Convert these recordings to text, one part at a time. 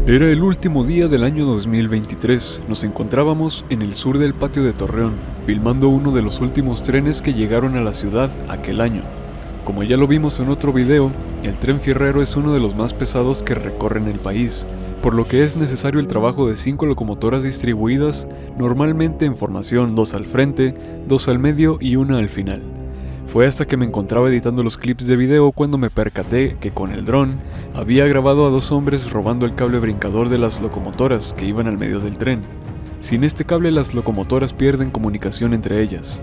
Era el último día del año 2023. Nos encontrábamos en el sur del patio de Torreón, filmando uno de los últimos trenes que llegaron a la ciudad aquel año. Como ya lo vimos en otro video, el tren fierrero es uno de los más pesados que recorren el país, por lo que es necesario el trabajo de 5 locomotoras distribuidas, normalmente en formación 2 al frente, 2 al medio y 1 al final. Fue hasta que me encontraba editando los clips de video cuando me percaté que con el dron había grabado a 2 hombres robando el cable brincador de las locomotoras que iban al medio del tren. Sin este cable las locomotoras pierden comunicación entre ellas.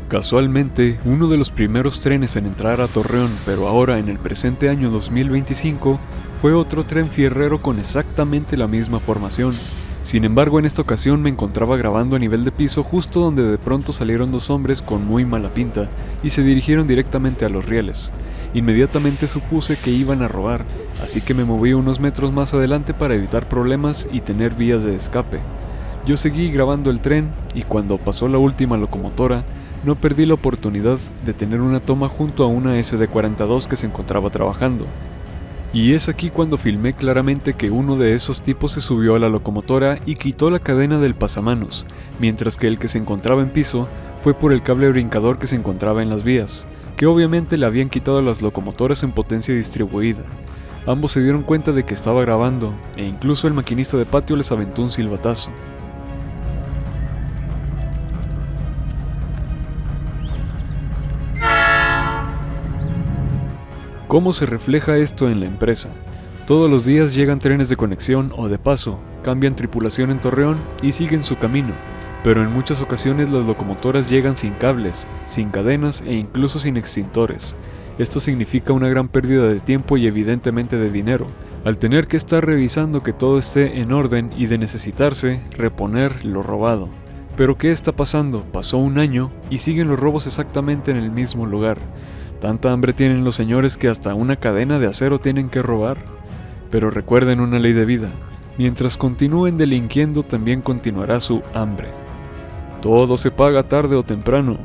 Casualmente, uno de los primeros trenes en entrar a Torreón, pero ahora en el presente año 2025, fue otro tren fierrero con exactamente la misma formación. Sin embargo, en esta ocasión me encontraba grabando a nivel de piso justo donde de pronto salieron 2 hombres con muy mala pinta y se dirigieron directamente a los rieles. Inmediatamente supuse que iban a robar, así que me moví unos metros más adelante para evitar problemas y tener vías de escape. Yo seguí grabando el tren y cuando pasó la última locomotora, no perdí la oportunidad de tener una toma junto a una SD-42 que se encontraba trabajando. Y es aquí cuando filmé claramente que uno de esos tipos se subió a la locomotora y quitó la cadena del pasamanos, mientras que el que se encontraba en piso fue por el cable brincador que se encontraba en las vías, que obviamente le habían quitado a las locomotoras en potencia distribuida. Ambos se dieron cuenta de que estaba grabando, e incluso el maquinista de patio les aventó un silbatazo. ¿Cómo se refleja esto en la empresa? Todos los días llegan trenes de conexión o de paso, cambian tripulación en Torreón y siguen su camino, pero en muchas ocasiones las locomotoras llegan sin cables, sin cadenas e incluso sin extintores. Esto significa una gran pérdida de tiempo y evidentemente de dinero, al tener que estar revisando que todo esté en orden y de necesitarse reponer lo robado. ¿Pero qué está pasando? Pasó un año y siguen los robos exactamente en el mismo lugar. ¿Tanta hambre tienen los señores que hasta una cadena de acero tienen que robar? Pero recuerden una ley de vida: mientras continúen delinquiendo también continuará su hambre. Todo se paga tarde o temprano.